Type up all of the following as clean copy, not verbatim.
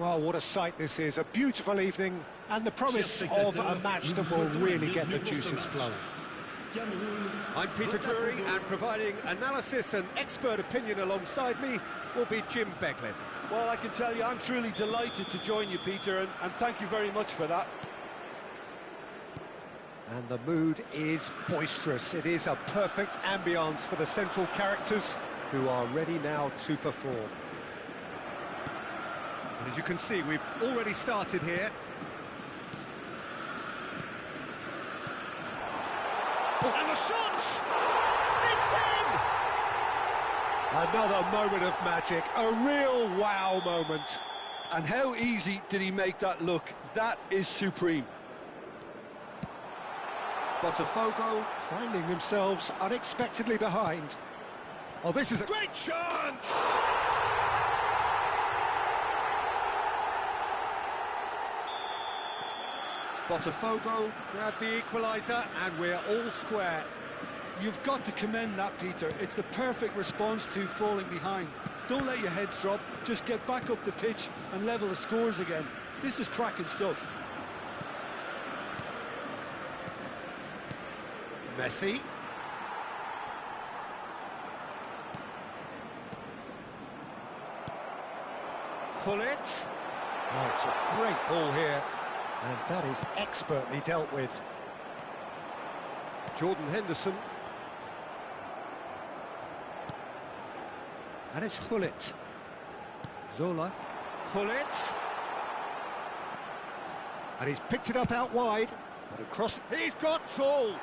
Well, what a sight this is. A beautiful evening and the promise of a match that will really get the juices flowing. I'm Peter Drury, and providing analysis and expert opinion alongside me will be Jim Beglin. Well, I can tell you I'm truly delighted to join you, Peter, and thank you very much for that. And the mood is boisterous. It is a perfect ambience for the central characters who are ready now to perform. And as you can see, we've already started here. And the shot! It's in! Another moment of magic, a real wow moment. And how easy did he make that look? That is supreme. Botafogo finding themselves unexpectedly behind. Oh, this is a great chance! Botafogo grabbed the equaliser, and we're all square. You've got to commend that, Peter. It's the perfect response to falling behind. Don't let your heads drop, just get back up the pitch and level the scores again. This is cracking stuff. Messi. Gullit. Oh, it's a great ball here. And that is expertly dealt with. Jordan Henderson. And it's Gullit. Zola. Gullit. And he's picked it up out wide. And across. He's got full.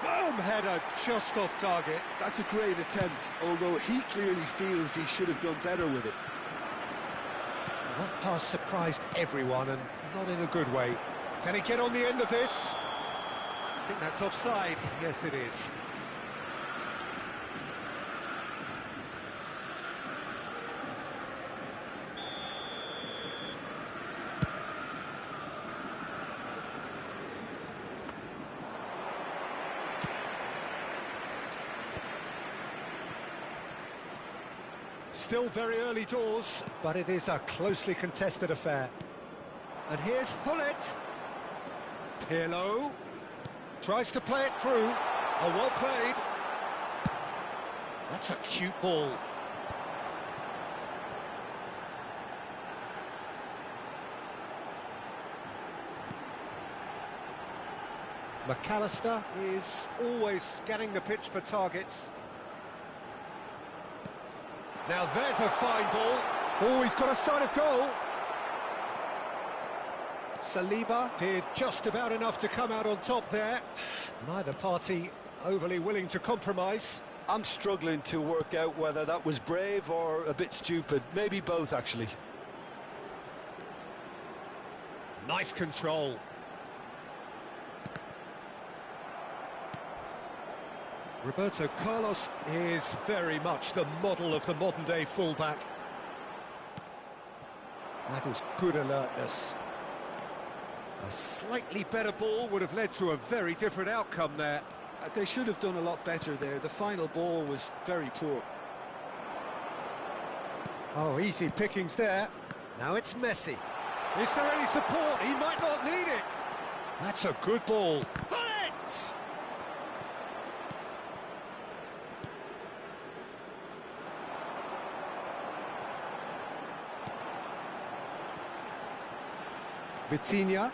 Firm header just off target. That's a great attempt, although he clearly feels he should have done better with it. That pass surprised everyone, and not in a good way. Can he get on the end of this? I think that's offside. Yes, it is. Still very early doors, but it is a closely contested affair. And here's Gullit. Pirlo tries to play it through. Oh, well played. That's a cute ball. McAllister is always scanning the pitch for targets. Now there's a fine ball. Oh, he's got a sight of goal. Saliba did just about enough to come out on top there. Neither party overly willing to compromise. I'm struggling to work out whether that was brave or a bit stupid. Maybe both, actually. Nice control. Roberto Carlos is very much the model of the modern-day fullback. That is good alertness. A slightly better ball would have led to a very different outcome there. They should have done a lot better there. The final ball was very poor. Oh, easy pickings there. Now it's Messi. Is there any support? He might not need it. That's a good ball. Hit! Vitinha,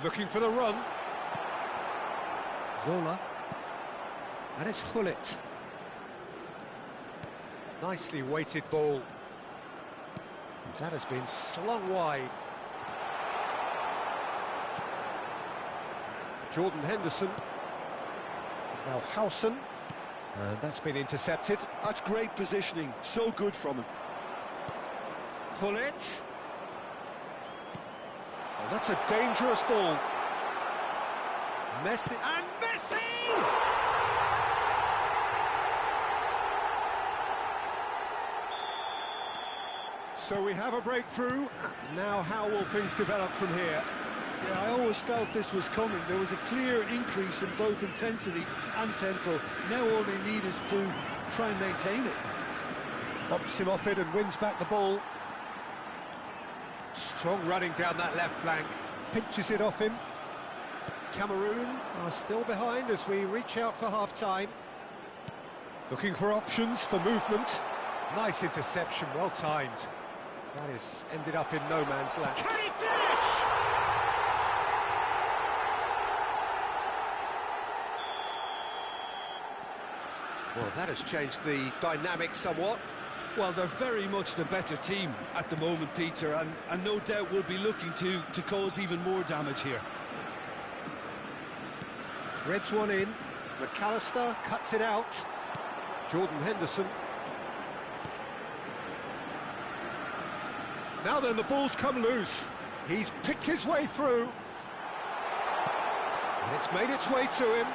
looking for the run. Zola, and it's Gullit. Nicely weighted ball. And that has been slung wide. Jordan Henderson. Now Howson. And that's been intercepted. That's great positioning, so good from him. Gullit. Oh, that's a dangerous ball. Messi, and Messi! So we have a breakthrough. Now how will things develop from here? Yeah, I always felt this was coming. There was a clear increase in both intensity and tempo. Now all they need is to try and maintain it. Bumps him off it and wins back the ball. Strong running down that left flank. Pinches it off him. Cameroon are still behind as we reach out for half-time. Looking for options for movement. Nice interception, well timed. That is ended up in no man's land. Can he finish? Well, that has changed the dynamic somewhat. Well, they're very much the better team at the moment, Peter, and no doubt will be looking to cause even more damage here. Threads one in. McAllister cuts it out. Jordan Henderson. Now then, the ball's come loose. He's picked his way through. And it's made its way to him.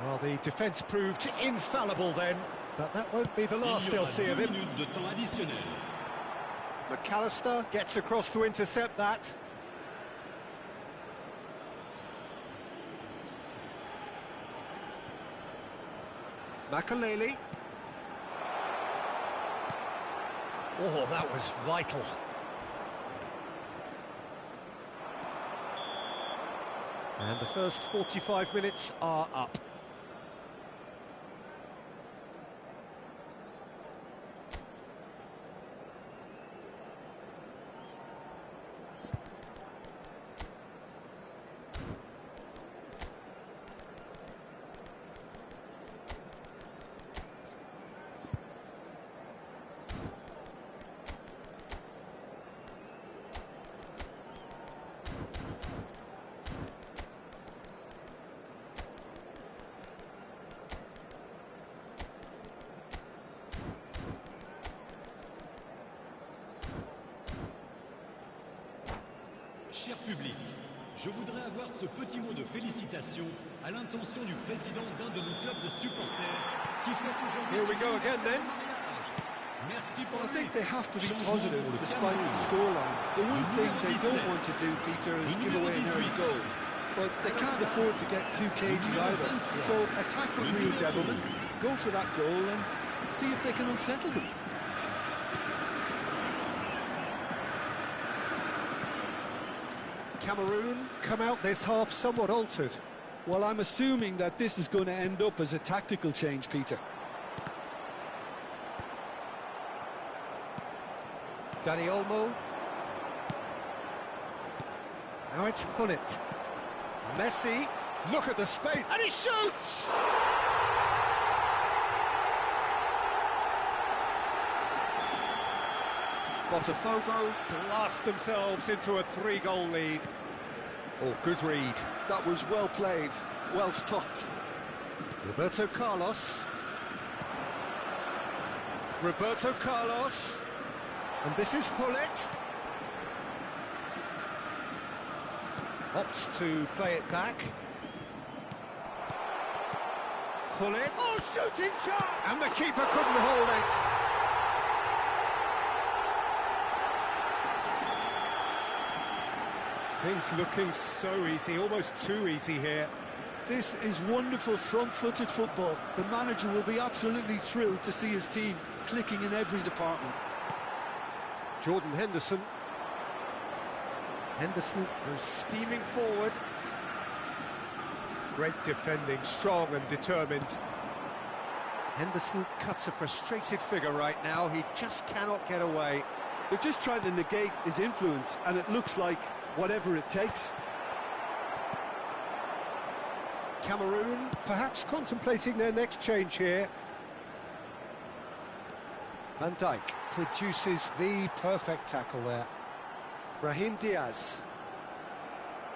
Well, the defence proved infallible then, but that won't be the last they'll see of him. McAllister gets across to intercept that. Makaleli. Oh, that was vital. And the first 45 minutes are up. Cher public, je voudrais avoir ce petit mot de félicitation à l'intention du président d'un de nos clubs de supporters qui fête aujourd'hui... Here we go again then. Merci pour I think they have to be positive despite the scoreline. The one thing they don't want to do, Peter, is give away an early goal. But they can't afford to get too cagey either. So attack with real devilment, go for that goal and see if they can unsettle them. Cameroon come out this half somewhat altered. Well, I'm assuming that this is going to end up as a tactical change, Peter. Dani Olmo. Now it's Hullet. Messi, look at the space, and he shoots! Botafogo blast themselves into a 3-goal lead. Oh, good read. That was well played, well stopped. Roberto Carlos. Roberto Carlos. And this is Hullet. Opts to play it back. Hullet. Oh, shooting shot! And the keeper couldn't hold it. Things looking so easy, almost too easy here. This is wonderful front-footed football. The manager will be absolutely thrilled to see his team clicking in every department. Jordan Henderson. Henderson goes steaming forward. Great defending, strong and determined. Henderson cuts a frustrated figure right now. He just cannot get away. They're just trying to negate his influence, and it looks like whatever it takes. Cameroon perhaps contemplating their next change here. Van Dijk produces the perfect tackle there. Brahim Diaz.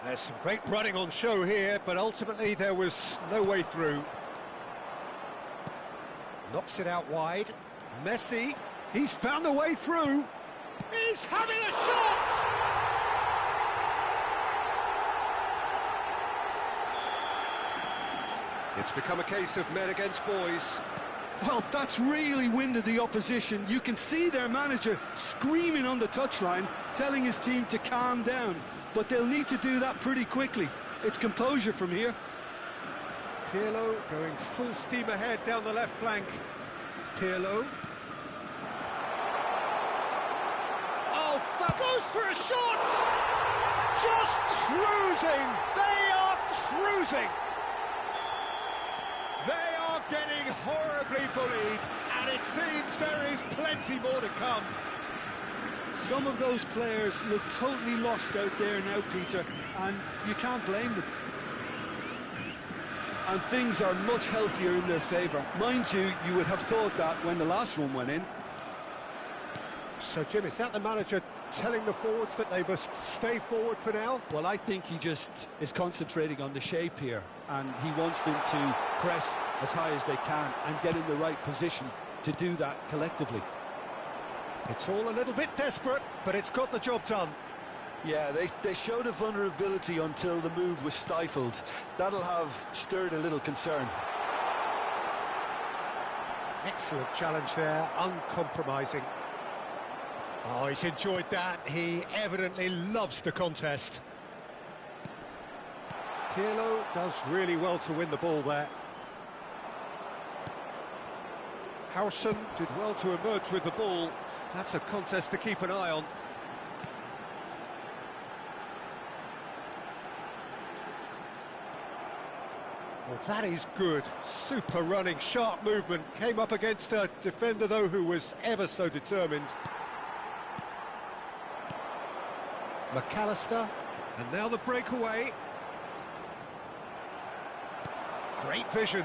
There's some great running on show here, but ultimately there was no way through. Knocks it out wide. Messi, he's found a way through. He's having a shot! It's become a case of men against boys. Well, that's really winded the opposition. You can see their manager screaming on the touchline, telling his team to calm down. But they'll need to do that pretty quickly. It's composure from here. Pirlo going full steam ahead down the left flank. Pirlo. Goes for a shot! Just cruising! They are cruising! They are getting horribly bullied, and it seems there is plenty more to come. Some of those players look totally lost out there now, Peter, and you can't blame them. And things are much healthier in their favour. Mind you, you would have thought that when the last one went in. So, Jim, is that the manager telling the forwards that they must stay forward for now? Well, I think he just is concentrating on the shape here, and he wants them to press as high as they can and get in the right position to do that collectively. It's all a little bit desperate, but it's got the job done. Yeah, they showed a vulnerability until the move was stifled. That'll have stirred a little concern. Excellent challenge there, uncompromising. Oh, he's enjoyed that. He evidently loves the contest. Pirlo does really well to win the ball there. Howson did well to emerge with the ball. That's a contest to keep an eye on. Well, that is good. Super running, sharp movement. Came up against a defender, though, who was ever so determined. McAllister, and now the breakaway. Great vision.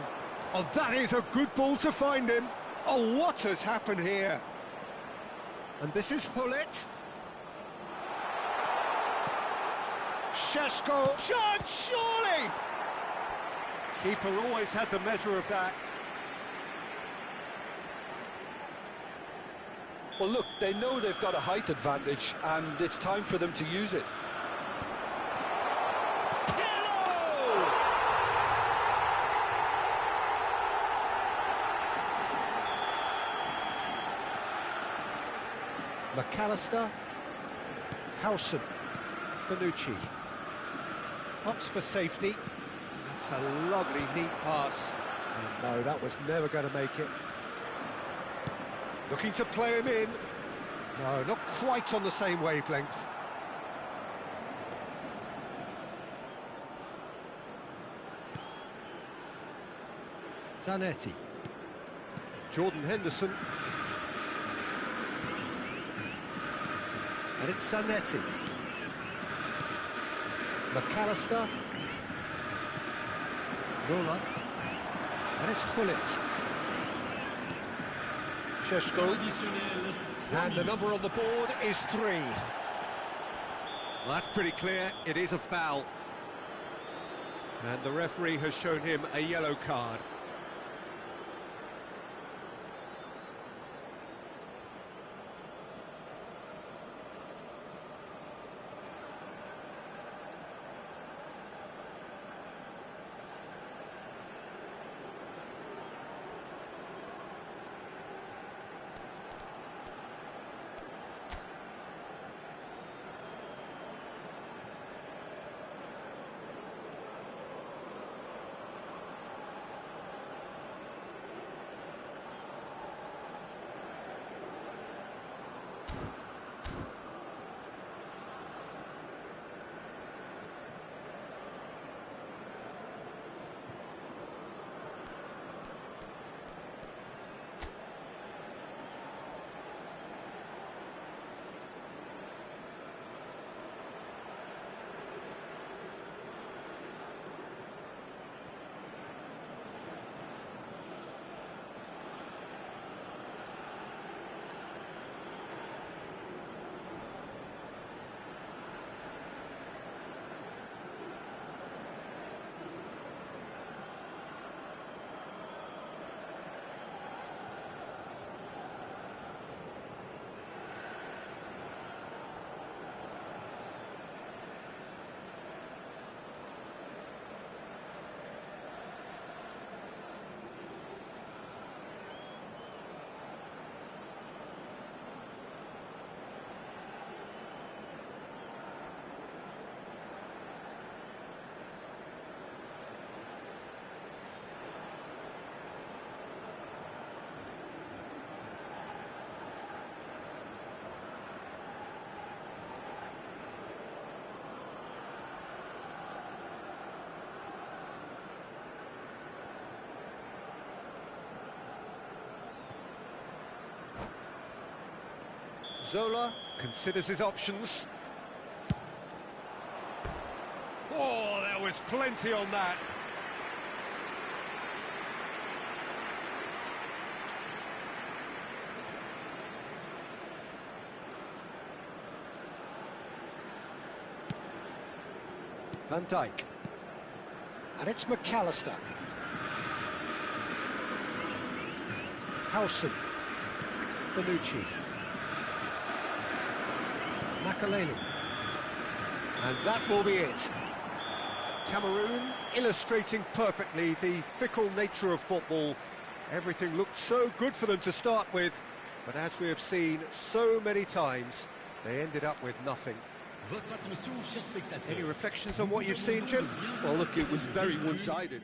Oh, that is a good ball to find him. Oh, what has happened here? And this is Hullet. Šeško, shot, surely! Keeper always had the measure of that. Well, look, they know they've got a height advantage, and it's time for them to use it. McAllister, Howson, Bonucci, opts for safety. That's a lovely, neat pass. And no, that was never going to make it. Looking to play him in. No, not quite on the same wavelength. Zanetti. Jordan Henderson. And it's Zanetti. McAllister. Zola. And it's Hullet. Šeško. And the number on the board is 3. Well, that's pretty clear. It is a foul. And the referee has shown him a yellow card. Zola considers his options. Oh, there was plenty on that. Van Dijk. And it's McAllister. Howson. Bonucci. Makaleli. And that will be it. Cameroon illustrating perfectly the fickle nature of football. Everything looked so good for them to start with, but as we have seen so many times, they ended up with nothing. Any reflections on what you've seen, Jim? Well, look, it was very one-sided.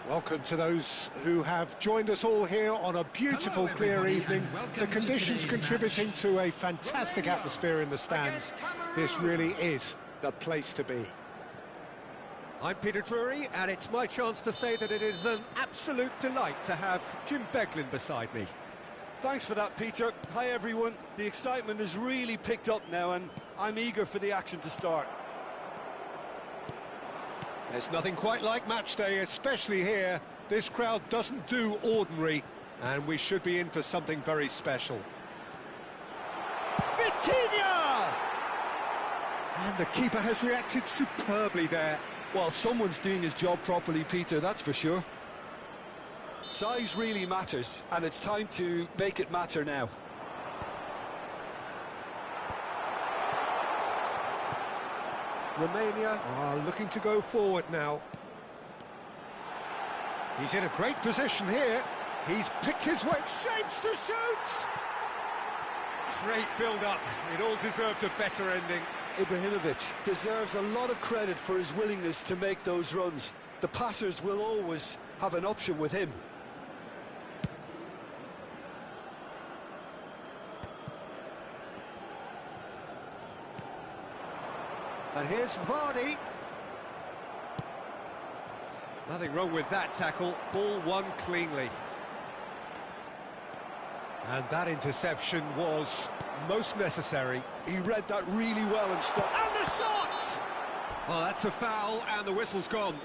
Welcome to those who have joined us all here on a beautiful, clear evening. The conditions contributing to a fantastic atmosphere in the stands. This really is the place to be. I'm Peter Drury, and it's my chance to say that it is an absolute delight to have Jim Beglin beside me. Thanks for that, Peter. Hi, everyone. The excitement has really picked up now, and I'm eager for the action to start. There's nothing quite like match day, especially here. This crowd doesn't do ordinary, and we should be in for something very special. Vitinha! And the keeper has reacted superbly there. Well, someone's doing his job properly, Peter, that's for sure. Size really matters, and it's time to make it matter now. Romania are looking to go forward now. He's in a great position here. He's picked his way, shapes to shoot! Great build-up. It all deserved a better ending. Ibrahimovic deserves a lot of credit for his willingness to make those runs. The passers will always have an option with him. And here's Vardy. Nothing wrong with that tackle. Ball won cleanly. And that interception was most necessary. He read that really well and stopped. And the shot! Oh, that's a foul, and the whistle's gone.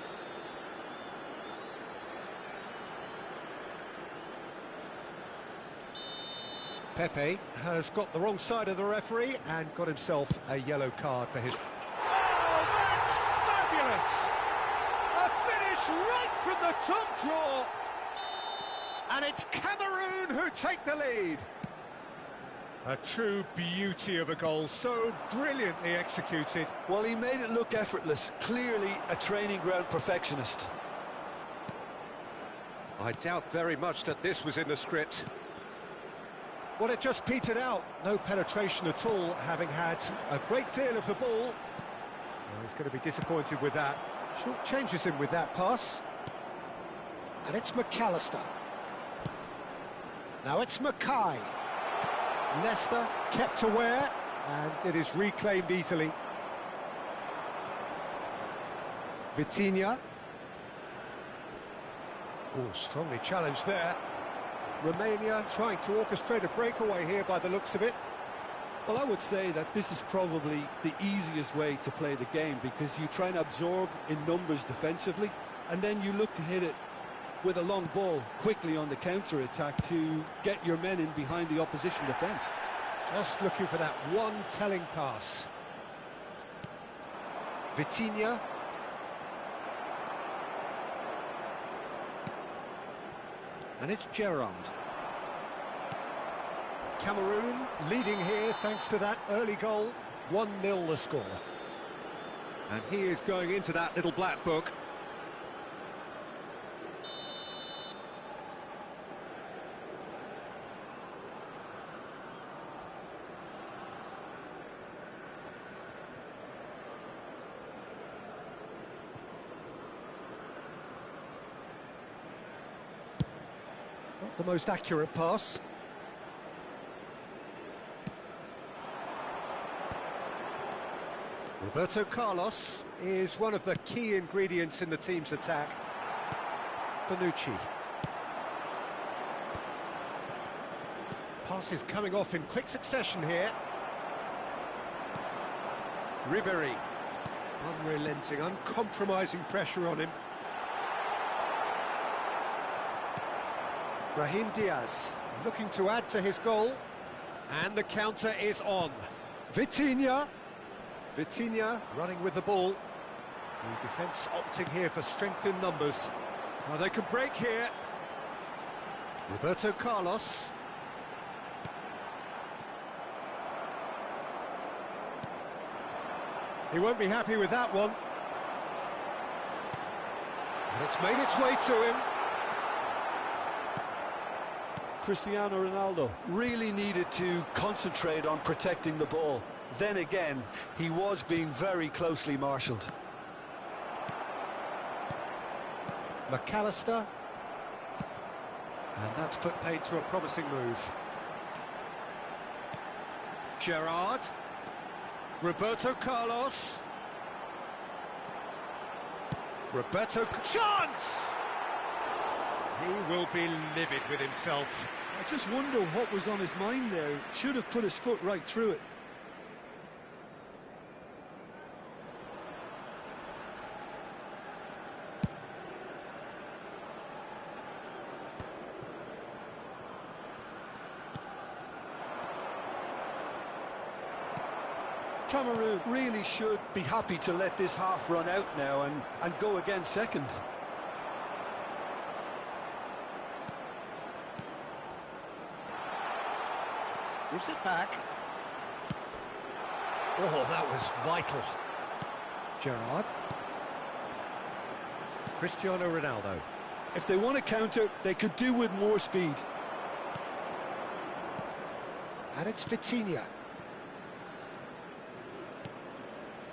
Pepe has got the wrong side of the referee and got himself a yellow card for his... Oh, that's fabulous! A finish right from the top draw! And it's Cameroon who take the lead. A true beauty of a goal, so brilliantly executed. Well, he made it look effortless, clearly a training ground perfectionist. I doubt very much that this was in the script. Well, it just petered out. No penetration at all, having had a great deal of the ball. Well, he's going to be disappointed with that. Short changes him with that pass. And it's McAllister. Now it's Mackay. Leicester kept aware, and it is reclaimed easily. Vitinha. Oh, strongly challenged there. Romania trying to orchestrate a breakaway here by the looks of it. Well, I would say that this is probably the easiest way to play the game, because you try and absorb in numbers defensively, and then you look to hit it with a long ball quickly on the counter-attack to get your men in behind the opposition defence. Just looking for that one telling pass. Vitinha. And it's Gerrard. Cameroon leading here thanks to that early goal. 1-0 the score. And he is going into that little black book. Not the most accurate pass. Roberto Carlos is one of the key ingredients in the team's attack. Bonucci. Passes coming off in quick succession here. Ribéry. Unrelenting, uncompromising pressure on him. Brahim Diaz looking to add to his goal. And the counter is on. Vitinha. Vitinha running with the ball. The defence opting here for strength in numbers. Oh, they can break here. Roberto Carlos. He won't be happy with that one. And it's made its way to him. Cristiano Ronaldo really needed to concentrate on protecting the ball. Then again, he was being very closely marshalled. McAllister. And that's put paid to a promising move. Gerrard. Roberto Carlos. Roberto... Chance! He will be livid with himself. I just wonder what was on his mind there. Should have put his foot right through it. Cameroon really should be happy to let this half run out now and go again second. Gives it back. Oh, that was vital. Gerrard. Cristiano Ronaldo. If they want to counter, they could do with more speed. And it's Vitinha.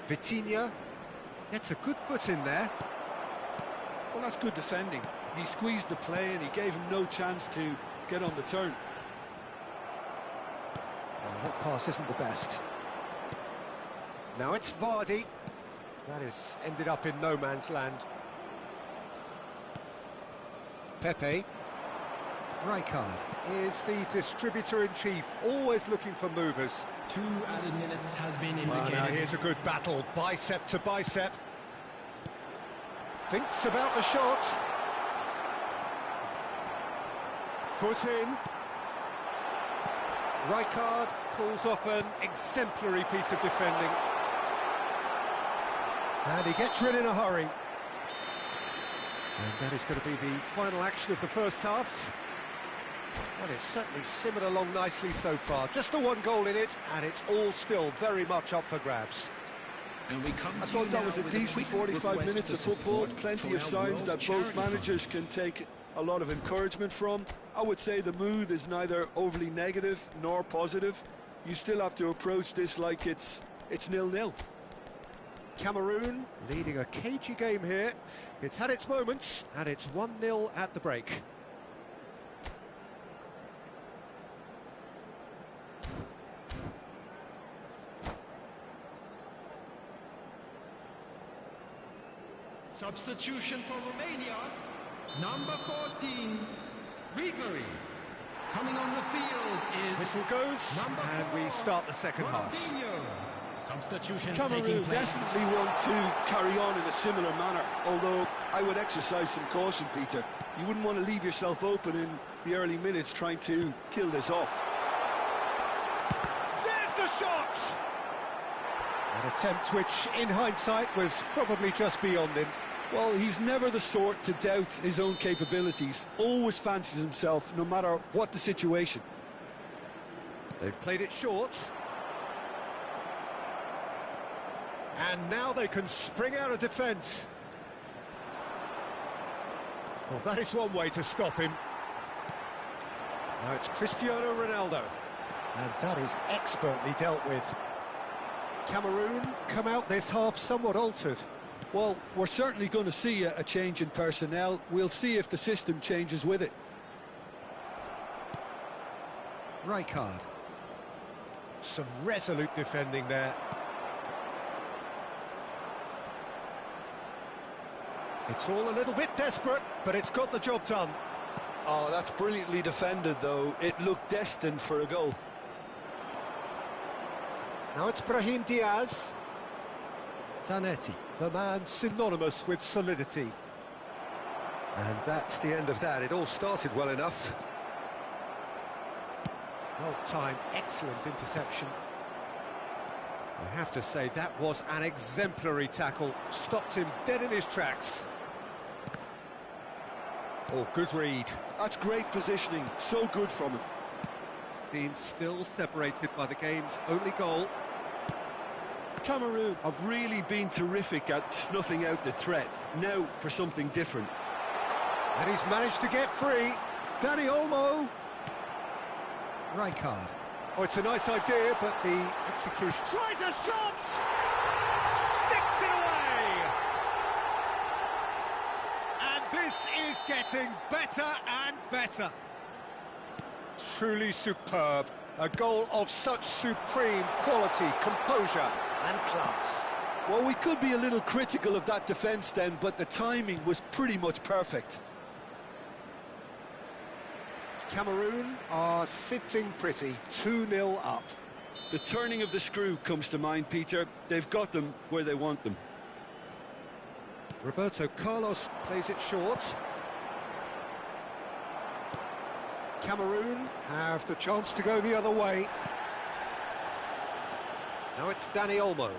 Vitinha gets a good foot in there. Well, that's good defending. He squeezed the play and he gave him no chance to get on the turn. Oh, that pass isn't the best. Now it's Vardy. That has ended up in no man's land. Pepe. Rijkaard is the distributor-in-chief, always looking for movers. 2 added minutes has been indicated. Well, now here's a good battle, bicep to bicep. Thinks about the shot. Foot in. Rijkaard pulls off an exemplary piece of defending. And he gets rid in a hurry. And that is going to be the final action of the first half. Well, it's certainly simmered along nicely so far. Just the one goal in it, and it's all still very much up for grabs. I thought that was a decent 45 minutes of football. Plenty of signs that both managers can take a lot of encouragement from. I would say the mood is neither overly negative nor positive. You still have to approach this like it's 0-0. Cameroon leading a cagey game here. It's had its moments, and it's 1-0 at the break. Substitution for Romania, number 14, Miggy-Billi. Coming on the field is... Whistle goes, and we start the second half. Substitution Cameroon definitely want to carry on in a similar manner, although I would exercise some caution, Peter. You wouldn't want to leave yourself open in the early minutes trying to kill this off. There's the shot! An attempt which, in hindsight, was probably just beyond him. Well, he's never the sort to doubt his own capabilities. Always fancies himself, no matter what the situation. They've played it short. And now they can spring out of defence. Well, that is one way to stop him. Now it's Cristiano Ronaldo. And that is expertly dealt with. Cameroon come out this half somewhat altered. Well, we're certainly going to see a change in personnel. We'll see if the system changes with it. Rijkaard. Some resolute defending there. It's all a little bit desperate, but it's got the job done. Oh, that's brilliantly defended, though. It looked destined for a goal. Now it's Brahim Diaz. Zanetti, the man synonymous with solidity. And that's the end of that. It all started well enough. Well-timed, excellent interception. I have to say, that was an exemplary tackle. Stopped him dead in his tracks. Oh, good read. That's great positioning. So good from him. Being still separated by the game's only goal. Cameroon have really been terrific at snuffing out the threat. Now for something different. And he's managed to get free. Dani Olmo. Rijkaard. Oh, it's a nice idea, but the execution... Tries a shot! Sticks it away! And this is getting better and better. Truly superb. A goal of such supreme quality, composure and class. Well, we could be a little critical of that defence then, but the timing was pretty much perfect. Cameroon are sitting pretty, 2-0 up. The turning of the screw comes to mind, Peter. They've got them where they want them. Roberto Carlos plays it short. Cameroon have the chance to go the other way. Now it's Dani Olmo.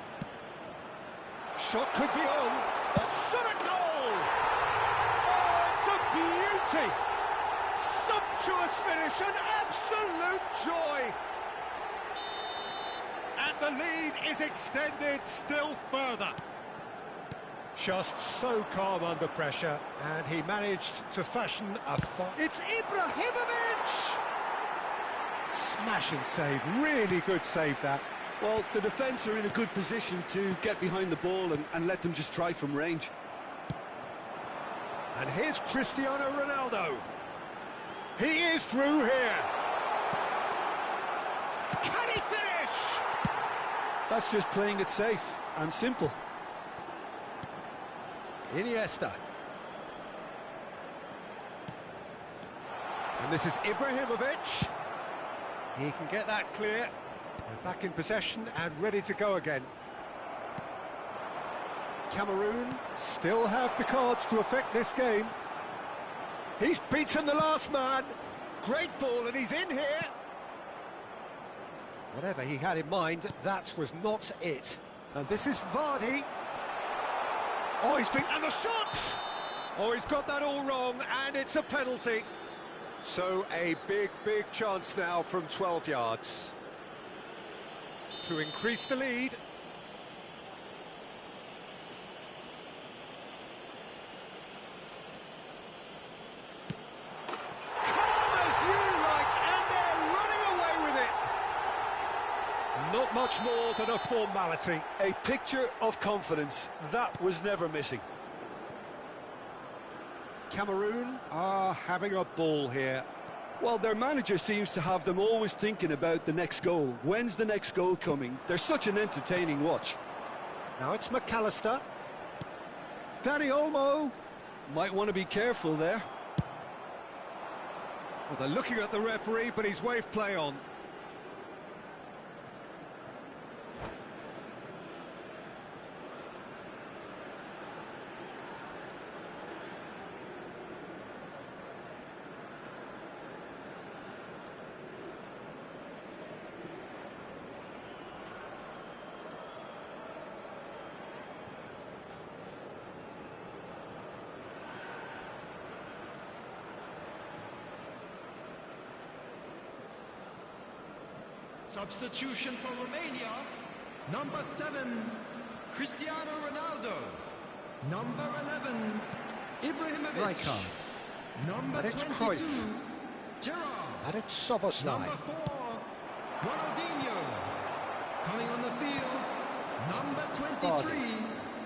Shot could be on. But shot a goal! Oh, it's a beauty! Sumptuous finish, an absolute joy! The lead is extended still further. Just so calm under pressure, and he managed to fashion a fight. It's Ibrahimovic! Smashing save, really good save that. Well, the defence are in a good position to get behind the ball and let them just try from range. And here's Cristiano Ronaldo. He is through here. Can he finish? That's just playing it safe and simple. Iniesta. And this is Ibrahimovic. He can get that clear. They're back in possession and ready to go again. Cameroon still have the cards to affect this game. He's beaten the last man. Great ball, and he's in here. Whatever he had in mind, that was not it. And this is Vardy. Oh, he's been... and the shot! Oh, he's got that all wrong, and it's a penalty. So a big, big chance now from 12 yards. To increase the lead. Not much more than a formality. A picture of confidence. That was never missing. Cameroon are having a ball here. Well, their manager seems to have them always thinking about the next goal. When's the next goal coming? They're such an entertaining watch. Now it's McAllister. Danny Olmo. Might want to be careful there. Well, they're looking at the referee, but he's waved play on. Substitution for Romania, number 7, Cristiano Ronaldo. Number 11, Ibrahimovic. Right card. Number And it's 22, Cruyff. Gerrard. And it's Szoboszlai. Number 4, Ronaldinho. Coming on the field, number 23,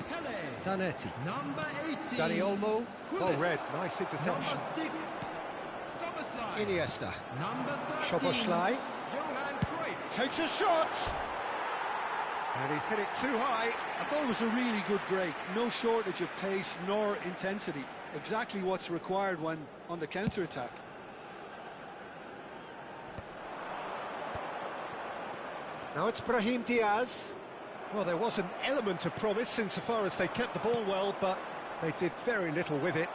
Pele. Zanetti. Number 18, Danny Olmo. Well Gullit. read, nice interception. Number 6, Szoboszlai. Iniesta. Number 13, Szoboszlai. Johan Cruyff. Takes a shot. And he's hit it too high. I thought it was a really good break. No shortage of pace nor intensity. Exactly what's required when on the counter-attack. Now it's Brahim Diaz. Well, there was an element of promise insofar as they kept the ball well, but they did very little with it.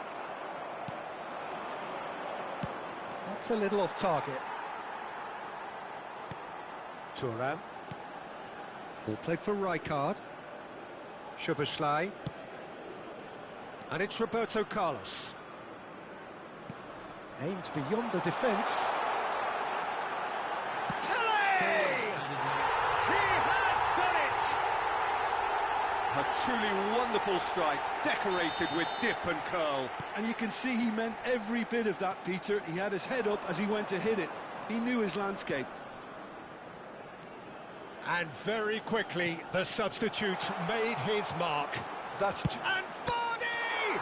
That's a little off target. Thuram. Ball played for Rijkaard. Szoboszlai. And it's Roberto Carlos. Aimed beyond the defence. Pele! He has done it! A truly wonderful strike, decorated with dip and curl. And you can see he meant every bit of that, Peter. He had his head up as he went to hit it. He knew his landscape. And very quickly, the substitute made his mark. And Vardy!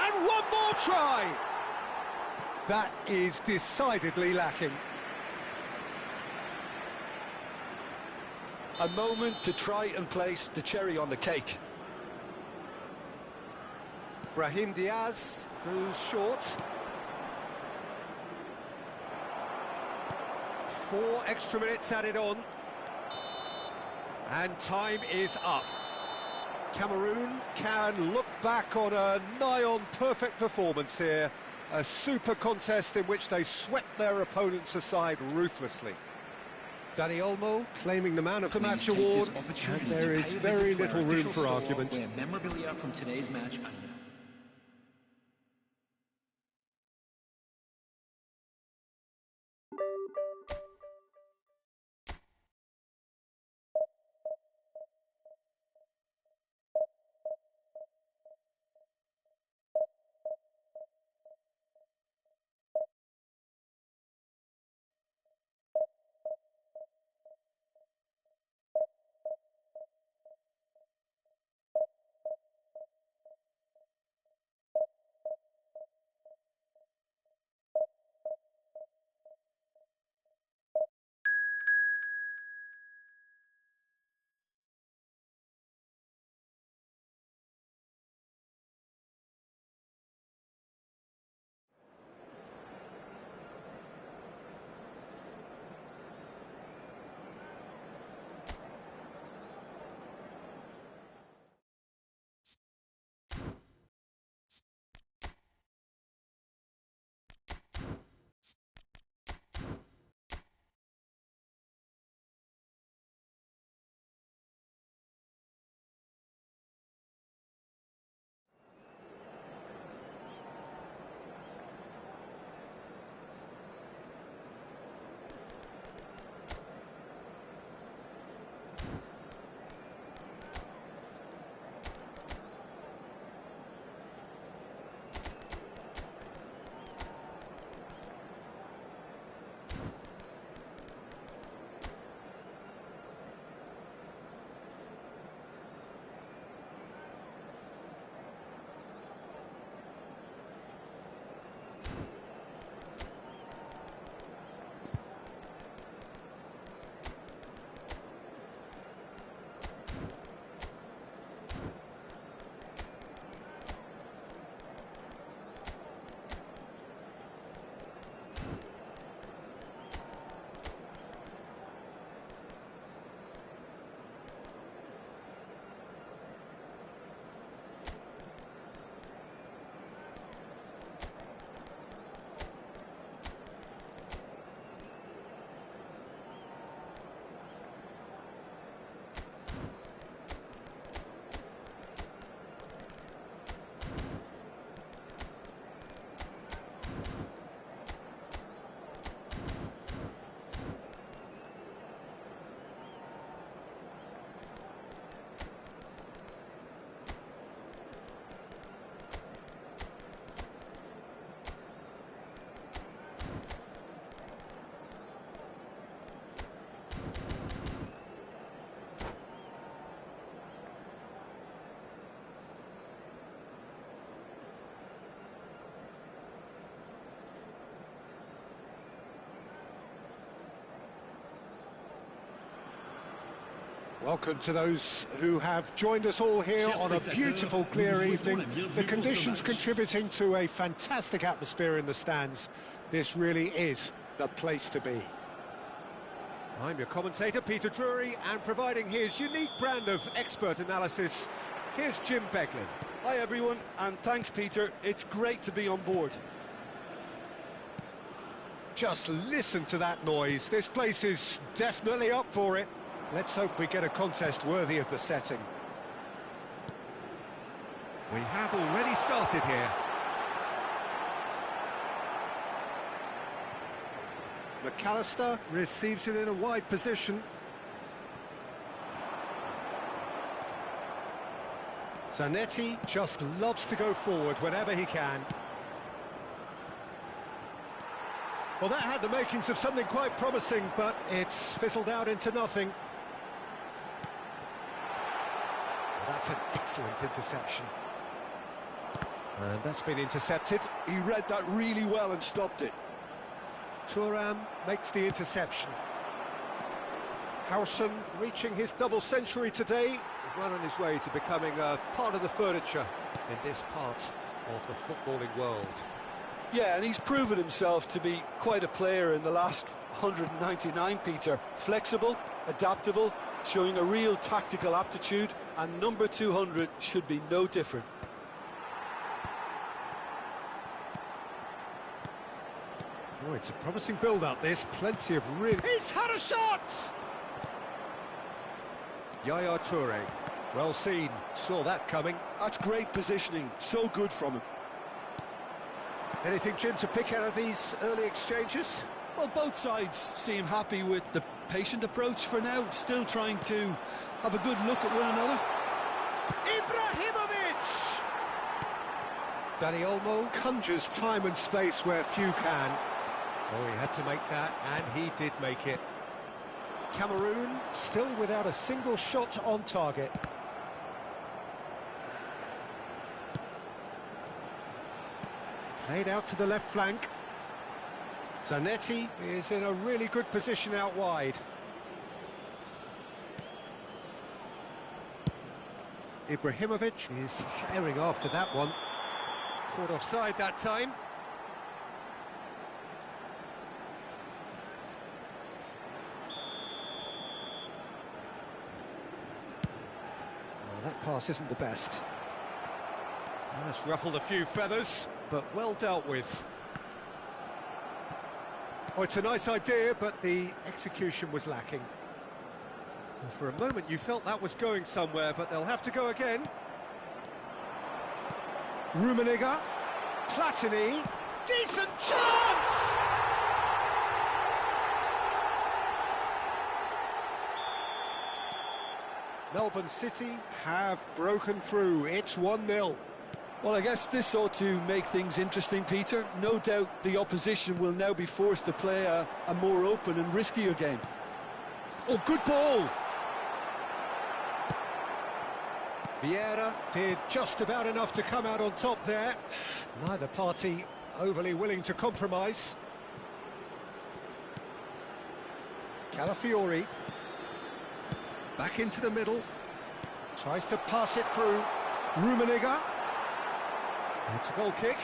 And one more try! That is decidedly lacking. A moment to try and place the cherry on the cake. Brahim Diaz goes short. 4 extra minutes added on. And time is up. Cameroon can look back on a nigh-on perfect performance here. A super contest in which they swept their opponents aside ruthlessly. Danny Olmo claiming the man of the match award, and there is very little room for argument. Memorabilia from today's match. Welcome to those who have joined us all here on a beautiful, clear evening. The conditions contributing to a fantastic atmosphere in the stands. This really is the place to be. I'm your commentator, Peter Drury, and providing his unique brand of expert analysis, here's Jim Beglin. Hi everyone, and thanks Peter. It's great to be on board. Just listen to that noise. This place is definitely up for it. Let's hope we get a contest worthy of the setting. We have already started here. McAllister receives it in a wide position. Zanetti just loves to go forward whenever he can. Well, that had the makings of something quite promising, but it's fizzled out into nothing. That's an excellent interception. And that's been intercepted. He read that really well and stopped it. Thuram makes the interception. Howson reaching his double century today, well on his way to becoming a part of the furniture in this part of the footballing world. Yeah, and he's proven himself to be quite a player in the last 199, Peter. Flexible, adaptable, showing a real tactical aptitude, and number 200 should be no different. Oh, it's a promising build-up, this. Plenty of really... He's had a shot! Yaya Toure. Well seen. Saw that coming. That's great positioning. So good from him. Anything, Jim, to pick out of these early exchanges? Well, both sides seem happy with the patient approach for now, still trying to have a good look at one another. Ibrahimovic! Dani Olmo conjures time and space where few can. Oh, he had to make that, and he did make it. Cameroon still without a single shot on target. Played out to the left flank. Zanetti is in a really good position out wide. Ibrahimovic is herring after that one. Caught offside that time. Well, that pass isn't the best. Well, that's ruffled a few feathers, but well dealt with. Oh, it's a nice idea, but the execution was lacking. Well, for a moment you felt that was going somewhere, but they'll have to go again. Rummenigge, Platini, decent chance! Melbourne City have broken through. It's 1-0. Well, I guess this ought to make things interesting, Peter. No doubt the opposition will now be forced to play a more open and riskier game. Oh, good ball! Vieira did just about enough to come out on top there. Neither party overly willing to compromise. Calafiori. Back into the middle. Tries to pass it through. Rummenigge. It's a goal kick.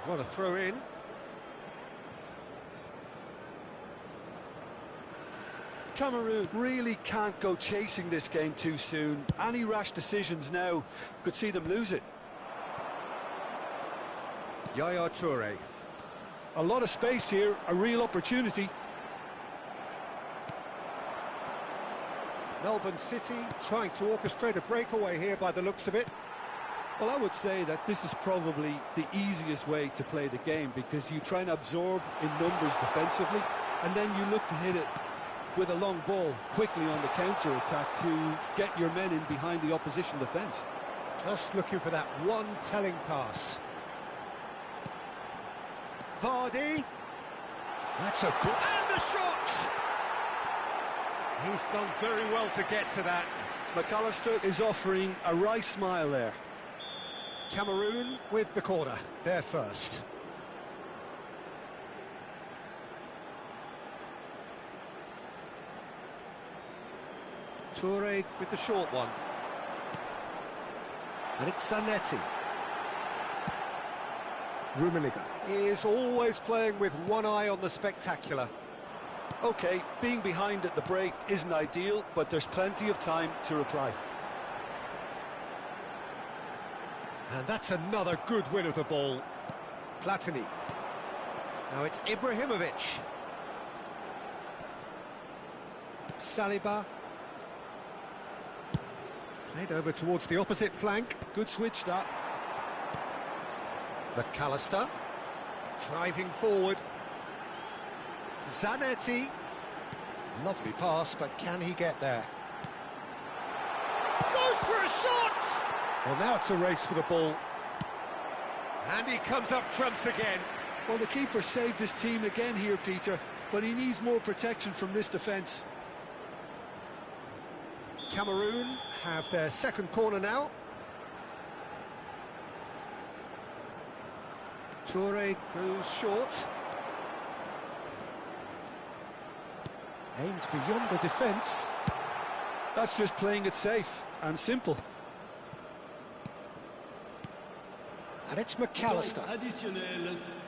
What a throw in. Cameroon really can't go chasing this game too soon. Any rash decisions now could see them lose it. Yaya Toure. A lot of space here, a real opportunity. Melbourne City trying to orchestrate a breakaway here by the looks of it. Well, I would say that this is probably the easiest way to play the game, because you try and absorb in numbers defensively, and then you look to hit it with a long ball quickly on the counter-attack to get your men in behind the opposition defence. Just looking for that one telling pass. Vardy. That's a good... And the shot! He's done very well to get to that. McAllister is offering a wry smile there. Cameroon with the corner, they're first. Toure with the short one. And it's Zanetti. Rummenigge is always playing with one eye on the spectacular. OK, being behind at the break isn't ideal, but there's plenty of time to reply. And that's another good win of the ball. Platini. Now it's Ibrahimovic. Saliba. Played over towards the opposite flank. Good switch, that. McAllister. Driving forward. Zanetti. Lovely pass, but can he get there? Goes for a shot! Well, now it's a race for the ball. And he comes up trumps again. Well, the keeper saved his team again here, Peter, but he needs more protection from this defence. Cameroon have their second corner now. Toure goes short. Aimed beyond the defence. That's just playing it safe and simple. And it's McAllister.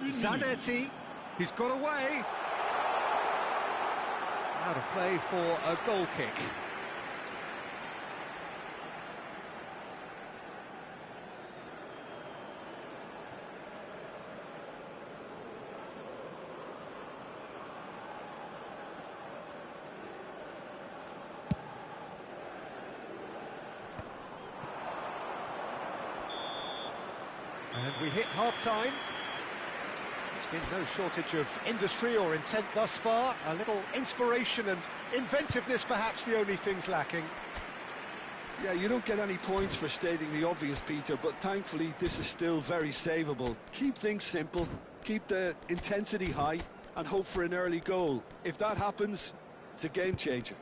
Zanetti, he's got away. Out of play for a goal kick. And we hit half-time. There's been no shortage of industry or intent thus far. A little inspiration and inventiveness, perhaps the only things lacking. Yeah, you don't get any points for stating the obvious, Peter, but thankfully this is still very savable. Keep things simple, keep the intensity high, and hope for an early goal. If that happens, it's a game changer.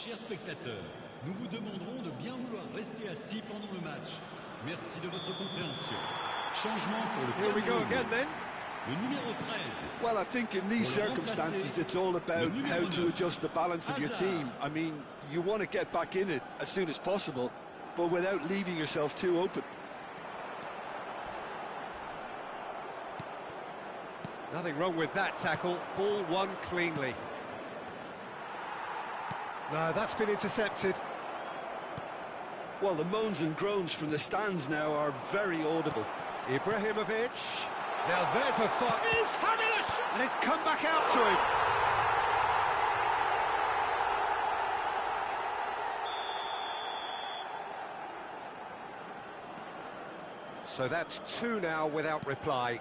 Chers spectateurs, nous vous demanderons de bien vouloir rester assis pendant le match. Merci de votre compréhension. Changement pour le Here we go again then. Le numéro 13. Well, I think in these circumstances it's all about how to adjust the balance of your team. I mean, you want to get back in it as soon as possible, but without leaving yourself too open. Nothing wrong with that tackle. Ball won cleanly. No, that's been intercepted. Well, the moans and groans from the stands now are very audible. Ibrahimovic. Now there's a fuck. He's having a shot! And it's come back out to him. So that's two now without reply.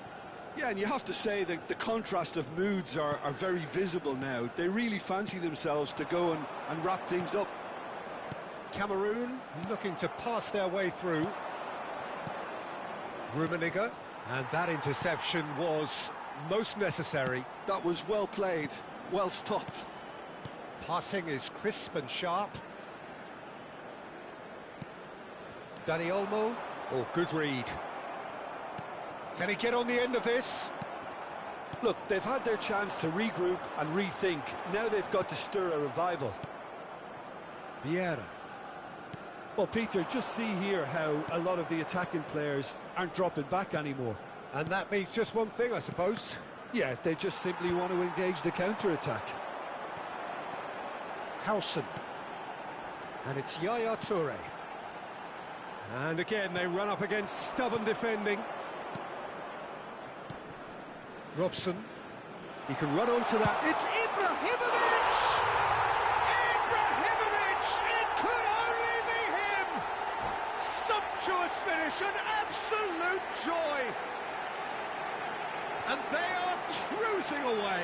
Yeah, and you have to say that the contrast of moods are very visible now. They really fancy themselves to go and wrap things up. Cameroon looking to pass their way through. Rummenigge, and that interception was most necessary. That was well played, well stopped. Passing is crisp and sharp. Dani Olmo, oh, good read. Can he get on the end of this? Look, they've had their chance to regroup and rethink. Now they've got to stir a revival. Vieira. Well, Peter, just see here how a lot of the attacking players aren't dropping back anymore. And that means just one thing, I suppose. Yeah, they just simply want to engage the counter-attack. Howson. And it's Yaya Toure. And again, they run up against stubborn defending. Robson, he can run onto that. It's Ibrahimovic! Ibrahimovic! It could only be him! Sumptuous finish, an absolute joy! And they are cruising away.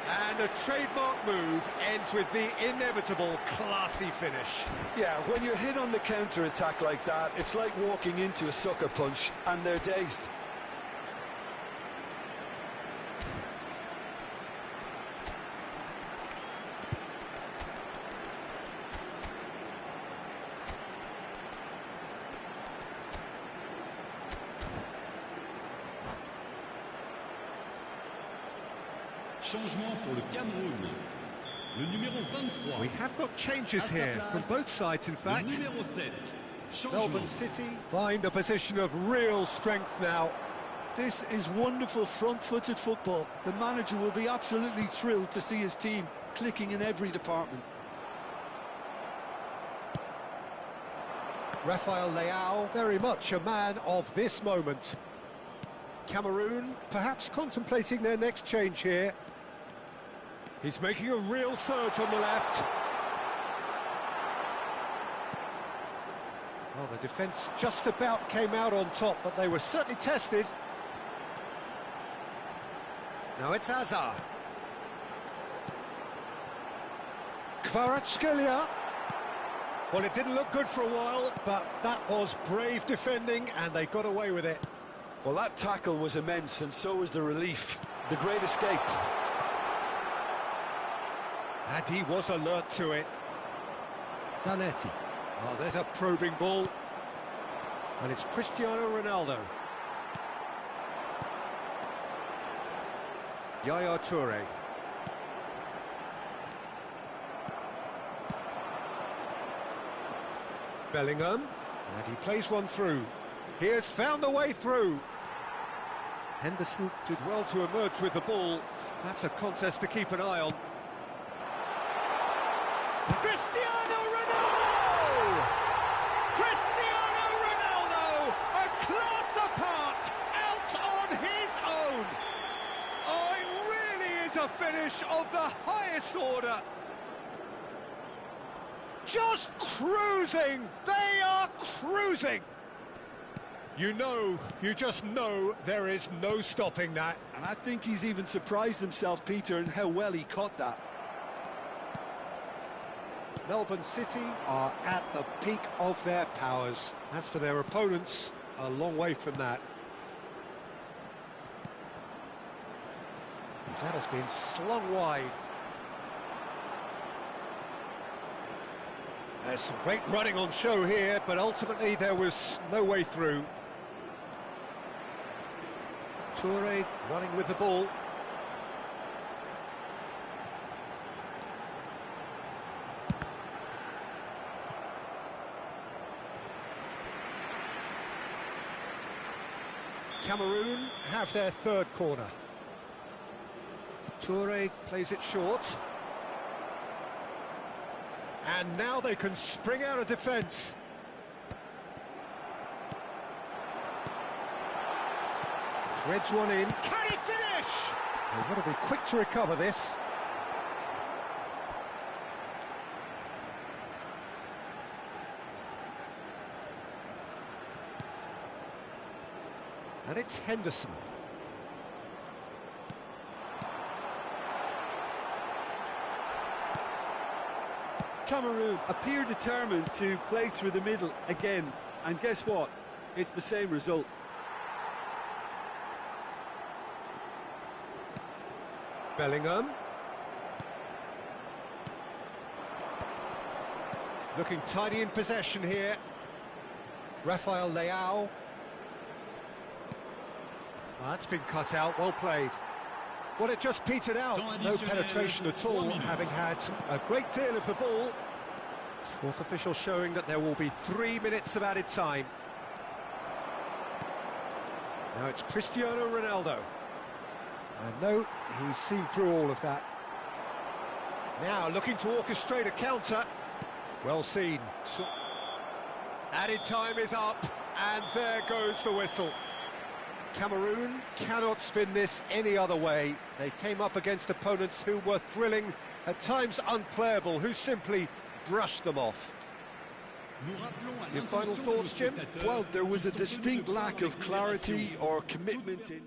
And a trademark move ends with the inevitable classy finish. Yeah, when you're hit on the counter-attack like that, it's like walking into a sucker punch, and they're dazed. Changement pour le Cameroun. Le numéro 23. We have got changes here from both sides, in fact. Le numéro 7. Melbourne City find a position of real strength now. This is wonderful front-footed football. The manager will be absolutely thrilled to see his team clicking in every department. Rafael Leao, very much a man of this moment. Cameroon, perhaps contemplating their next change here. He's making a real surge on the left. Well, the defence just about came out on top, but they were certainly tested. Now it's Hazard. Kvaratskhelia. Well, it didn't look good for a while, but that was brave defending, and they got away with it. Well, that tackle was immense, and so was the relief. The great escape. And he was alert to it. Zanetti. Oh, there's a probing ball. And it's Cristiano Ronaldo. Yaya Toure. Bellingham. And he plays one through. He has found the way through. Henderson did well to emerge with the ball. That's a contest to keep an eye on. Cristiano Ronaldo! Cristiano Ronaldo! A class apart, out on his own! Oh, it really is a finish of the highest order. Just cruising! They are cruising! You just know there is no stopping that. And I think he's even surprised himself, Peter, in how well he caught that. Melbourne City are at the peak of their powers. As for their opponents, a long way from that. That has been slung wide. There's some great running on show here, but ultimately there was no way through. Toure running with the ball. Cameroon have their third corner. Toure plays it short. And now they can spring out of defence. Threads one in. Can he finish? They've got to be quick to recover this. And it's Henderson. Cameroon appear determined to play through the middle again, and guess what? It's the same result. Bellingham. Looking tidy in possession here. Rafael Leao. That's been cut out, well played. Well, it just petered out, no penetration at all, having had a great deal of the ball. Fourth official showing that there will be 3 minutes of added time. Now it's Cristiano Ronaldo. And no, he's seen through all of that. Now looking to orchestrate a counter. Well seen. Added time is up, and there goes the whistle. Cameroon cannot spin this any other way. They came up against opponents who were thrilling, at times unplayable, who simply brushed them off. Your final thoughts, Jim? Well, there was a distinct lack of clarity or commitment in...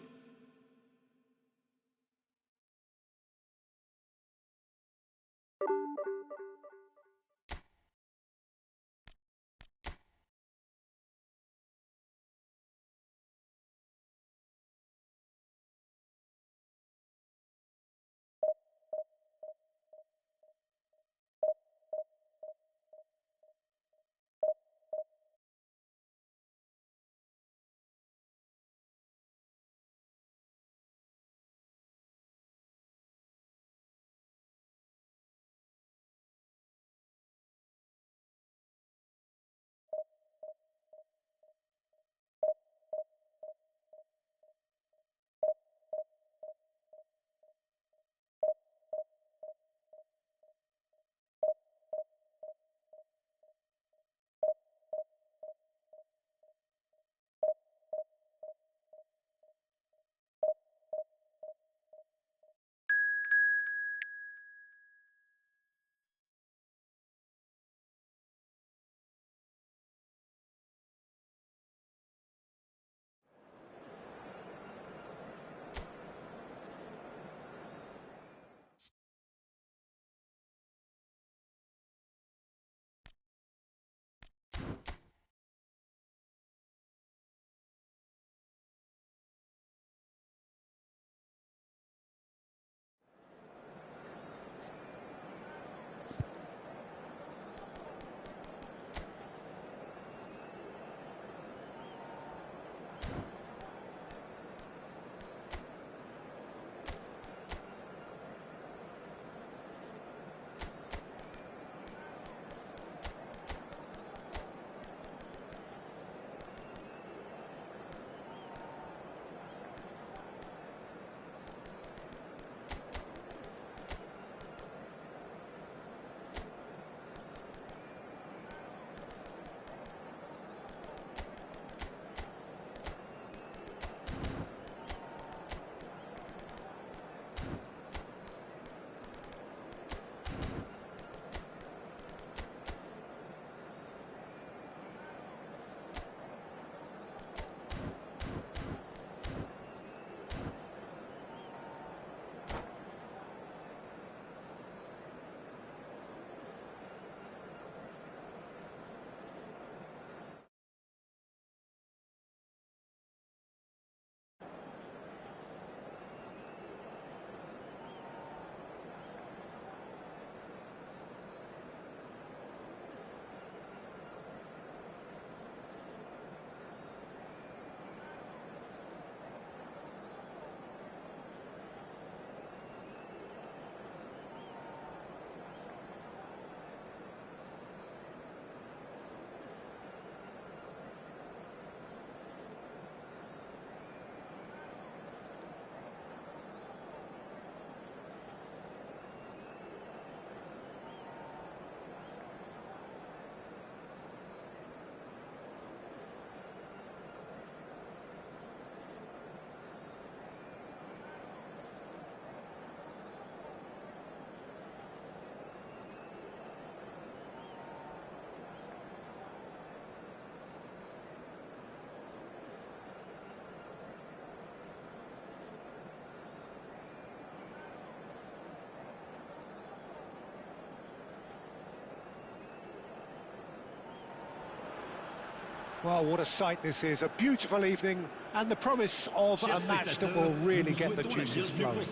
Well, what a sight this is. A beautiful evening and the promise of a match that will really get the juices flowing.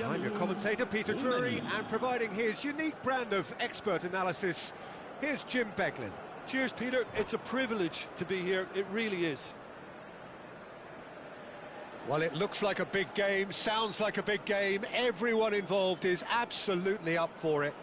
I'm your commentator, Peter Drury, and providing his unique brand of expert analysis, here's Jim Beglin. Cheers, Peter. It's a privilege to be here. It really is. Well, it looks like a big game, sounds like a big game. Everyone involved is absolutely up for it.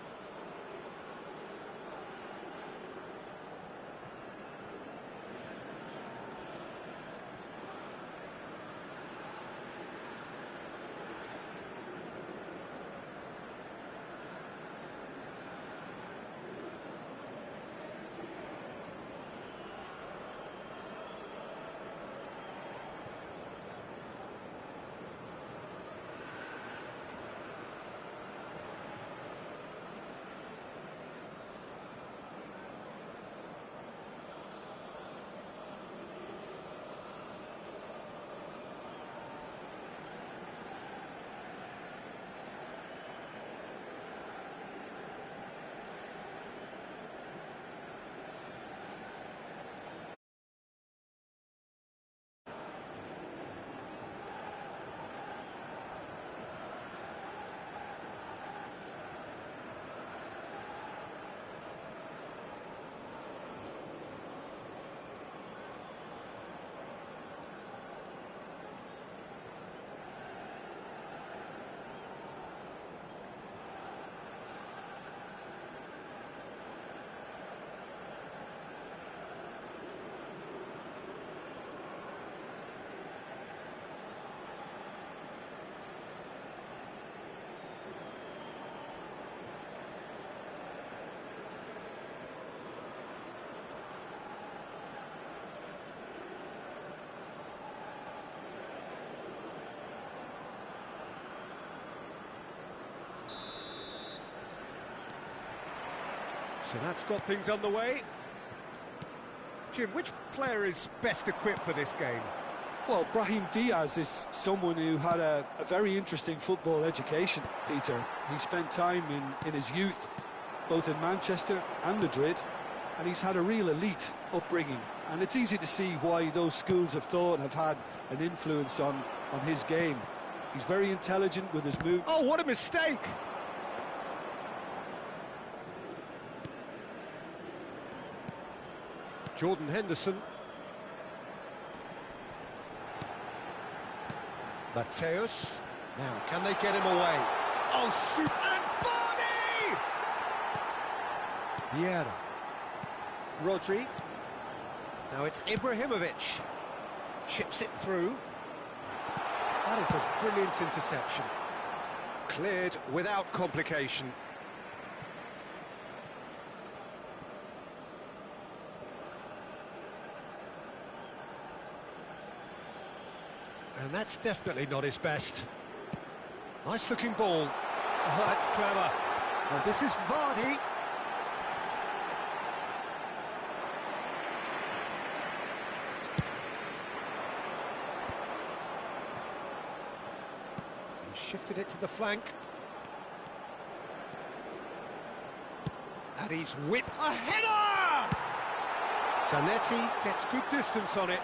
So that's got things underway. Jim, which player is best equipped for this game? Well, Brahim Diaz is someone who had a very interesting football education, Peter. He spent time in his youth, both in Manchester and Madrid, and he's had a real elite upbringing. And it's easy to see why those schools of thought have had an influence on his game. He's very intelligent with his move. Oh, what a mistake! Jordan Henderson. Mateus. Now, can they get him away? Oh, shoot! And Vardy! Vieira. Rodri. Now it's Ibrahimovic. Chips it through. That is a brilliant interception. Cleared without complication. And that's definitely not his best. Nice looking ball. Oh, that's clever. And this is Vardy. He shifted it to the flank. And he's whipped a header! Zanetti gets good distance on it.